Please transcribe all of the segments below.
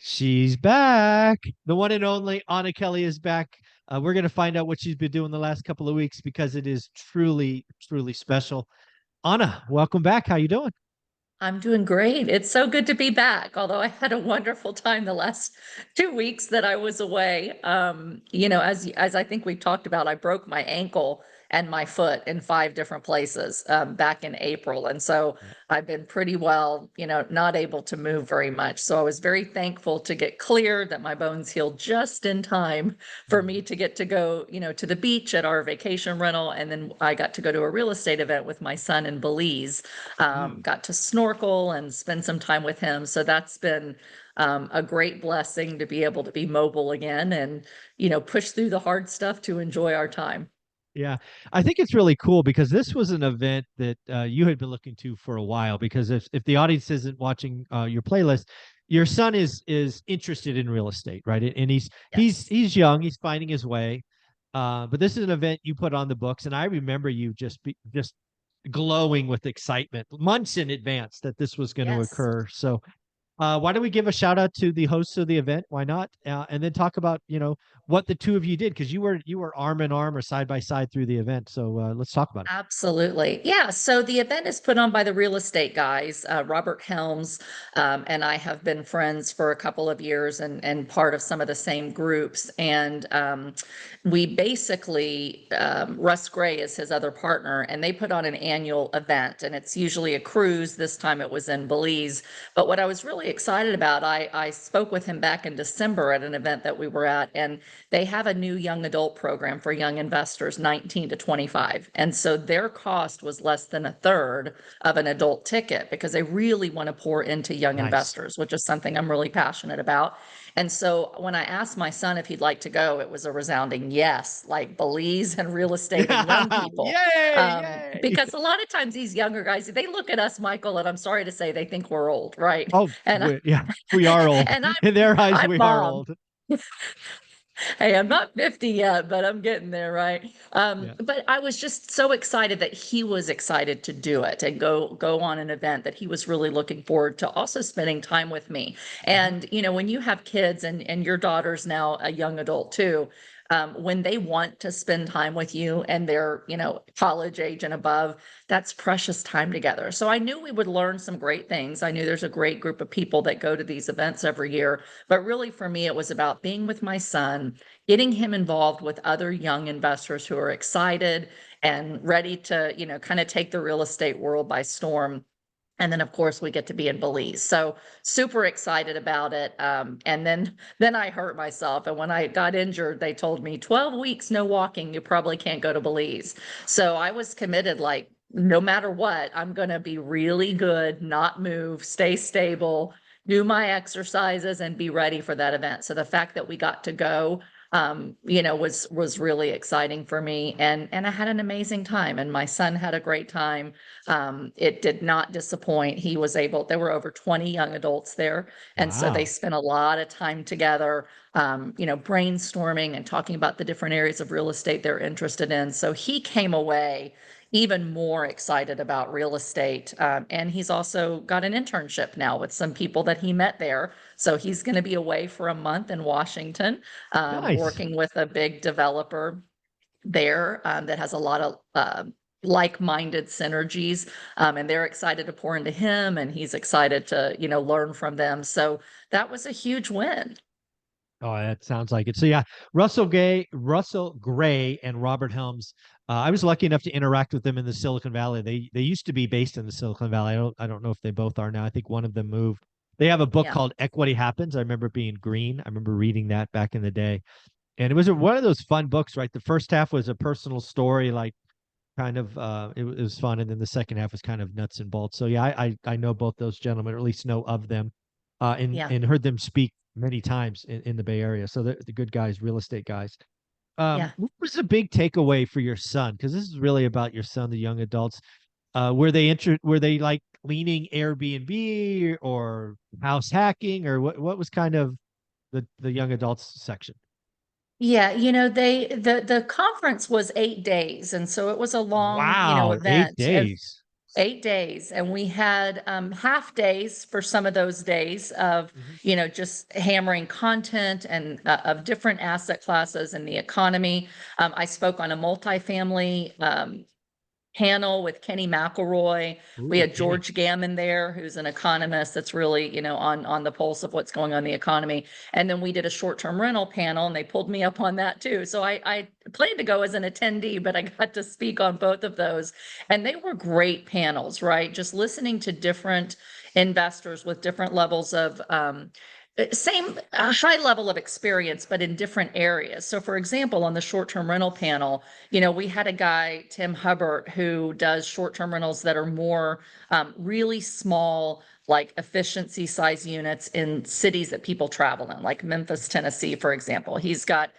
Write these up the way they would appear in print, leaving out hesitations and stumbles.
She's back. The one and only Anna Kelly is back. We're going to find out what she's been doing the last couple of weeks because it is truly, truly special. Anna, welcome back. How you doing? I'm doing great. It's so good to be back. Although I had a wonderful time the last 2 weeks that I was away. As I think we've talked about, I broke my ankle and my foot in 5 different places back in April, and so Yeah. I've been pretty well, not able to move very much. So I was very thankful to get cleared, that my bones healed just in time for me Mhm. to get to go, to the beach at our vacation rental, and then I got to go to a real estate event with my son in Belize. Mm. Got to snorkel and spend some time with him. So that's been a great blessing to be able to be mobile again and, push through the hard stuff to enjoy our time. Yeah, I think it's really cool because this was an event that you had been looking to for a while. Because if the audience isn't watching your playlist, your son is interested in real estate, right? And Yes. he's young, he's finding his way. But this is an event you put on the books, and I remember you just glowing with excitement months in advance that this was going to Yes. occur. So why don't we give a shout out to the hosts of the event? Why not? And then talk about what the two of you did because you were arm in arm or side by side through the event. So let's talk about it. Absolutely. Yeah. So the event is put on by the real estate guys. Robert Helms and I have been friends for a couple of years and part of some of the same groups. And we basically, Russ Gray is his other partner, and they put on an annual event. And it's usually a cruise. This time it was in Belize. But what I was really excited about, I spoke with him back in December at an event that we were at, and they have a new young adult program for young investors, 19 to 25. And so their cost was less than a third of an adult ticket because they really want to pour into young Nice. investors, which is something I'm really passionate about. And so when I asked my son if he'd like to go, it was a resounding yes, like Belize and real estate and young Yeah. people. Yay! Yay! Because a lot of times these younger guys, they look at us, Michael, and I'm sorry to say they think we're old, right? Oh, And yeah, we are old. and In their eyes, I'm we are mom. old. Hey, I'm not 50 yet, but I'm getting there, right? Yeah. But I was just so excited that he was excited to do it and go on an event that he was really looking forward to also spending time with me. Mhm. And when you have kids and your daughter's now a young adult too, when they want to spend time with you and they're, college age and above, that's precious time together. So I knew we would learn some great things. I knew there's a great group of people that go to these events every year. But really, for me, it was about being with my son, getting him involved with other young investors who are excited and ready to, kind of take the real estate world by storm. And then, of course, we get to be in Belize. So super excited about it. And then I hurt myself. And when I got injured, they told me 12 weeks, no walking, you probably can't go to Belize. So I was committed, like, no matter what, I'm going to be really good, not move, stay stable, do my exercises, and be ready for that event. So the fact that we got to go, was really exciting for me, and I had an amazing time, and my son had a great time. It did not disappoint. There were over 20 young adults there. And so they Wow. spent a lot of time together, brainstorming and talking about the different areas of real estate they're interested in. So he came away even more excited about real estate. And he's also got an internship now with some people that he met there. So he's going to be away for a month in Washington, Nice. working with a big developer there that has a lot of like-minded synergies, and they're excited to pour into him, and he's excited to learn from them. So that was a huge win. Oh, that sounds like it. So yeah, Russell Gray, and Robert Helms. I was lucky enough to interact with them in the Silicon Valley. They used to be based in the Silicon Valley. I don't know if they both are now. I think one of them moved. They have a book Yeah. called Equity Happens. I remember being green. I remember reading that back in the day, and it was one of those fun books. Right, the first half was a personal story, like kind of it was fun, and then the second half was kind of nuts and bolts. So yeah, I know both those gentlemen, or at least know of them, and Yeah. heard them speak many times in the Bay Area. So they're the good guys, real estate guys. Yeah. What was the big takeaway for your son? Because this is really about your son, the young adults. Were they like leaning Airbnb or house hacking, or what was kind of the young adults section? Yeah, the conference was 8 days, and so it was a long, Wow, eight event. And days. 8 days, and we had half days for some of those days of, Mhm. just hammering content and of different asset classes and the economy. I spoke on a multifamily panel with Kenny McElroy. We Ooh, had Kenny. George Gammon there, who's an economist that's really, on the pulse of what's going on in the economy. And then we did a short-term rental panel, and they pulled me up on that too. So I planned to go as an attendee, but I got to speak on both of those. And they were great panels, right? Just listening to different investors with different levels of same high level of experience, but in different areas. So, for example, on the short-term rental panel, we had a guy, Tim Hubbard, who does short-term rentals that are more really small, like efficiency size units in cities that people travel in, like Memphis, Tennessee, for example. He's got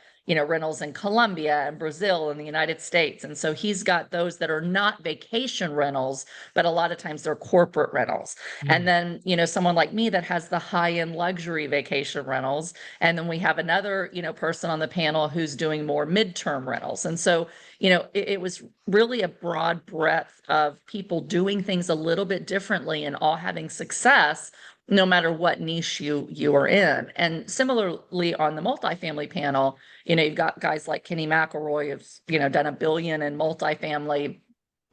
rentals in Colombia and Brazil and the United States. And so he's got those that are not vacation rentals, but a lot of times they're corporate rentals. And Mm. then, someone like me that has the high-end luxury vacation rentals. And then we have another, person on the panel who's doing more midterm rentals. And so, it was really a broad breadth of people doing things a little bit differently and all having success no matter what niche you are in. And similarly on the multifamily panel, you've got guys like Kenny McElroy who's, done 1 billion in multifamily,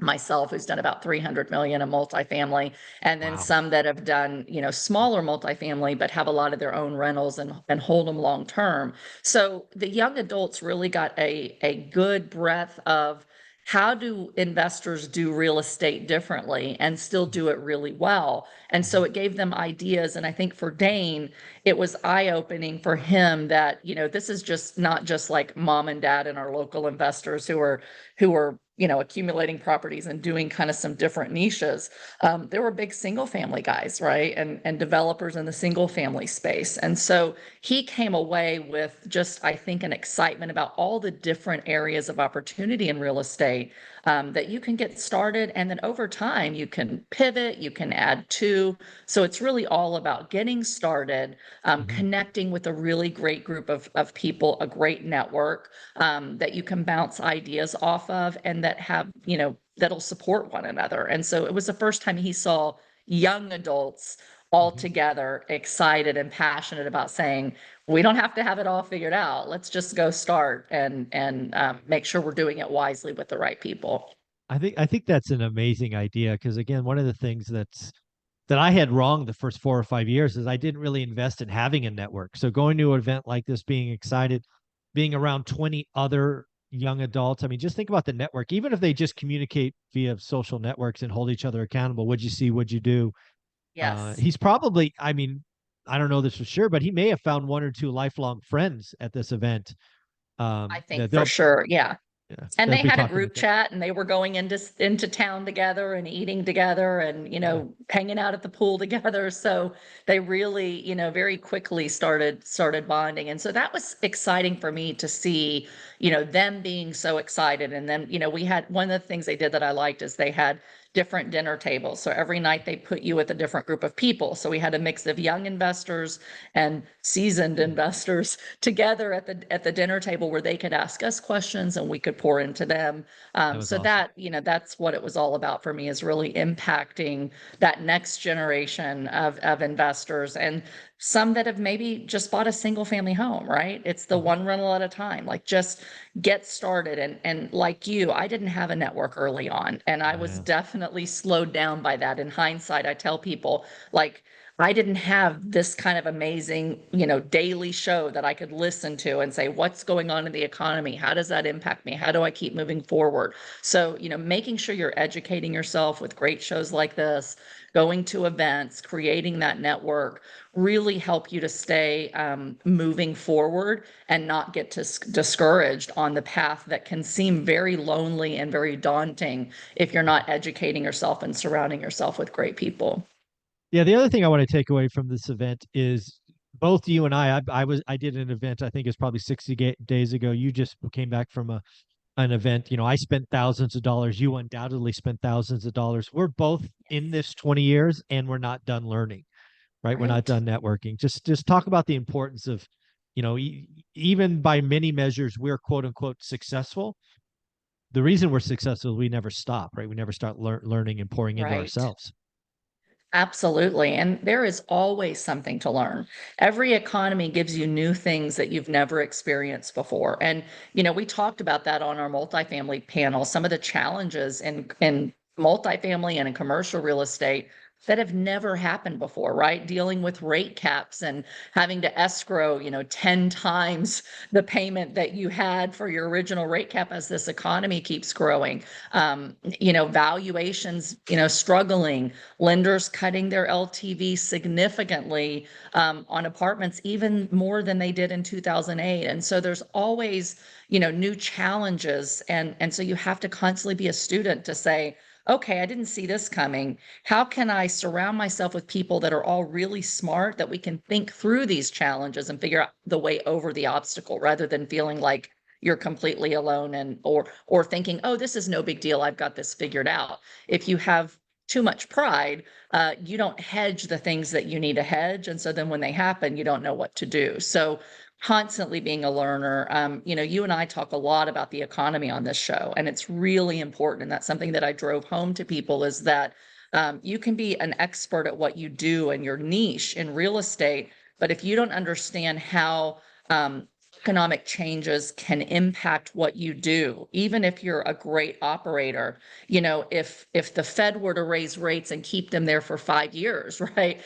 myself who's done about 300 million in multifamily, and then Wow. some that have done, smaller multifamily, but have a lot of their own rentals and hold them long term. So the young adults really got a good breadth of how do investors do real estate differently and still do it really well. And so Mhm. it gave them ideas. And I think for Dane, it was eye-opening for him that, this is just not just like mom and dad and our local investors who are accumulating properties and doing kind of some different niches. There were big single family guys, right? And developers in the single family space. And so he came away with just, I think, an excitement about all the different areas of opportunity in real estate that you can get started. And then over time, you can pivot, you can add to. So it's really all about getting started, Mhm. connecting with a really great group of people, a great network that you can bounce ideas off of and that have, that'll support one another. And so it was the first time he saw young adults all Mhm. together, excited and passionate about saying, we don't have to have it all figured out. Let's just go start and make sure we're doing it wisely with the right people. I think that's an amazing idea because again, one of the things that I had wrong the first 4 or 5 years is I didn't really invest in having a network. So going to an event like this, being excited, being around 20 other young adults. I mean, just think about the network. Even if they just communicate via social networks and hold each other accountable, what'd you see? What'd you do? Yes, He's probably, I mean, I don't know this for sure, but he may have found one or two lifelong friends at this event. I think That for they'll, sure. Yeah. yeah, And they'll they be had a talking group with them. chat and they were going into town together and eating together and, Yeah. hanging out at the pool together. So they really, very quickly started bonding. And so that was exciting for me to see, them being so excited. And then, we had one of the things they did that I liked is they had different dinner tables. So every night they put you with a different group of people. So we had a mix of young investors and seasoned Hmm. investors together at the dinner table where they could ask us questions and we could pour into them. That was So awesome. that, that's what it was all about for me, is really impacting that next generation of investors, and some that have maybe just bought a single family home, right? It's the Mhm. one rental at a time. Like, just get started. And like you, I didn't have a network early on, and I was Yeah. definitely slowed down by that. In hindsight, I tell people, like, I didn't have this kind of amazing, daily show that I could listen to and say, what's going on in the economy? How does that impact me? How do I keep moving forward? So, making sure you're educating yourself with great shows like this, going to events, creating that network, really help you to stay moving forward and not get discouraged on the path that can seem very lonely and very daunting if you're not educating yourself and surrounding yourself with great people. Yeah, the other thing I want to take away from this event is both you and I did an event, I think it's probably 60 days ago. You just came back from an event. I spent thousands of dollars. You undoubtedly spent thousands of dollars. We're both in this 20 years and we're not done learning, right? We're not Right. done networking. Just talk about the importance of, even by many measures, we're quote unquote successful, the reason we're successful is we never stop, right? We never start learning and pouring into Right. ourselves. Absolutely. And there is always something to learn. Every economy gives you new things that you've never experienced before. And, we talked about that on our multifamily panel, some of the challenges in multifamily and in commercial real estate that have never happened before, right? Dealing with rate caps and having to escrow, 10 times the payment that you had for your original rate cap as this economy keeps growing. Valuations, struggling, lenders cutting their LTV significantly on apartments, even more than they did in 2008. And so there's always, new challenges. And so you have to constantly be a student to say, okay, I didn't see this coming. How can I surround myself with people that are all really smart, that we can think through these challenges and figure out the way over the obstacle, rather than feeling like you're completely alone, and or thinking, oh, this is no big deal, I've got this figured out. If you have too much pride, you don't hedge the things that you need to hedge. And so then when they happen, you don't know what to do. So constantly being a learner. You and I talk a lot about the economy on this show, and it's really important. And that's something that I drove home to people, is that you can be an expert at what you do and your niche in real estate, but if you don't understand how economic changes can impact what you do, even if you're a great operator, if the Fed were to raise rates and keep them there for 5 years, right?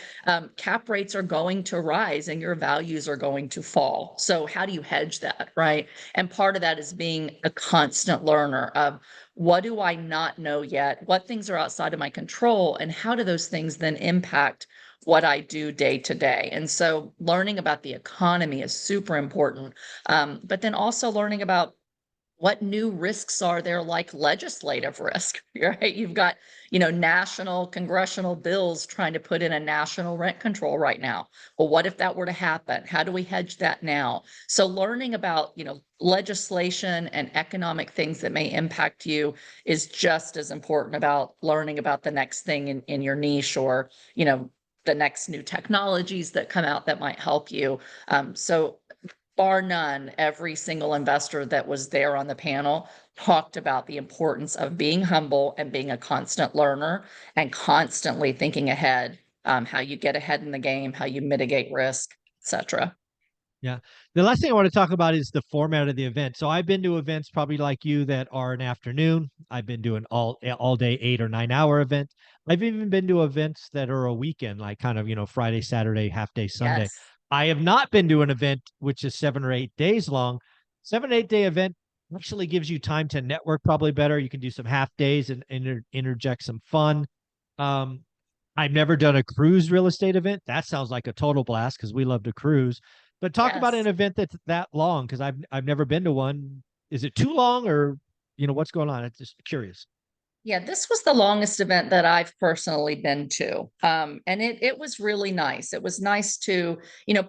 Cap rates are going to rise and your values are going to fall. So how do you hedge that, right? And part of that is being a constant learner of, what do I not know yet? What things are outside of my control? And how do those things then impact what I do day to day? And so learning about the economy is super important. But then also learning about what new risks are there, like legislative risk, right? You've got, national congressional bills trying to put in a national rent control right now. Well, what if that were to happen? How do we hedge that now? So learning about, legislation and economic things that may impact you is just as important about learning about the next thing in your niche, or, the next new technologies that come out that might help you. So bar none, every single investor that was there on the panel talked about the importance of being humble and being a constant learner and constantly thinking ahead, how you get ahead in the game, how you mitigate risk, etc. Yeah. The last thing I want to talk about is the format of the event. So I've been to events probably like you that are an afternoon. I've been doing all day 8 or 9 hour event. I've even been to events that are a weekend, like kind of, Friday, Saturday, half day, Sunday. Yes. I have not been to an event which is 7 or 8 days long. 7 8 day event actually gives you time to network probably better. You can do some half days and interject some fun. Um, I've never done a cruise real estate event. That sounds like a total blast because we love to cruise. But talk about an Yes. event that's that long, because I've never been to one. Is it too long, or what's going on? It's just curious. Yeah, this was the longest event that I've personally been to. And it was really nice. It was nice to,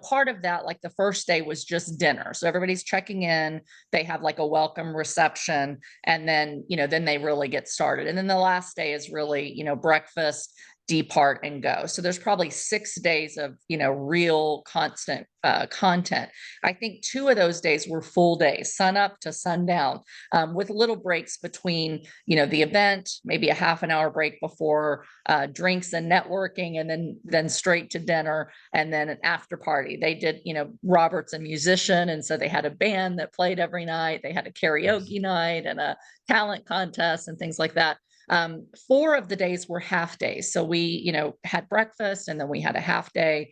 part of that, like the first day was just dinner. So everybody's checking in, they have like a welcome reception, and then, then they really get started. And then the last day is really, breakfast, depart and go. So there's probably 6 days of, real constant content. I think 2 of those days were full days, sun up to sundown, with little breaks between, the event, maybe a half an hour break before drinks and networking, and then straight to dinner, and then an after party. They did, Robert's a musician, and so they had a band that played every night. They had a Nice. karaoke night and a talent contest and things like that. 4 of the days were half days. So we, had breakfast, and then we had a half day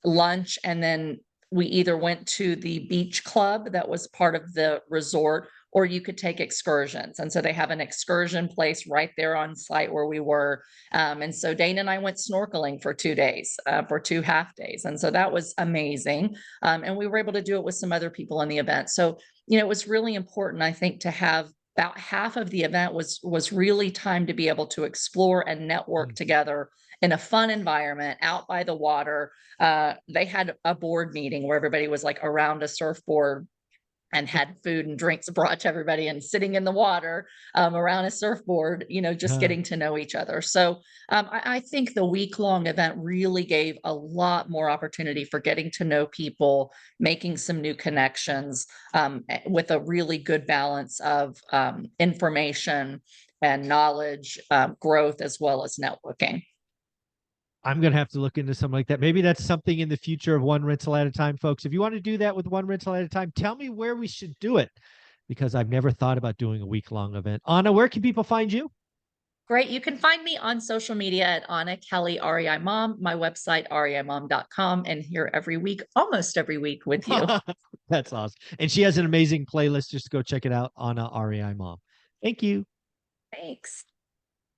lunch, and then we either went to the beach club that was part of the resort, or you could take excursions. And so they have an excursion place right there on site where we were. And so Dana and I went snorkeling for 2 days, for 2 half days. And so that was amazing. And we were able to do it with some other people in the event. So, it was really important, I think, to have about half of the event was really time to be able to explore and network Mm. together in a fun environment out by the water. They had a board meeting where everybody was like around a surfboard, and had food and drinks brought to everybody and sitting in the water around a surfboard, just Uh, getting to know each other. So I think the week-long event really gave a lot more opportunity for getting to know people, making some new connections, with a really good balance of information and knowledge, growth, as well as networking. I'm gonna have to look into something like that. Maybe that's something in the future of one rental at a time, folks. If you want to do that with one rental at a time, tell me where we should do it because I've never thought about doing a week-long event. Anna, where can people find you? Great. You can find me on social media at Anna Kelly REI Mom, my website, reimom.com, and here every week, almost every week with you. That's awesome. And she has an amazing playlist. Just go check it out, Anna REI Mom. Thank you. Thanks.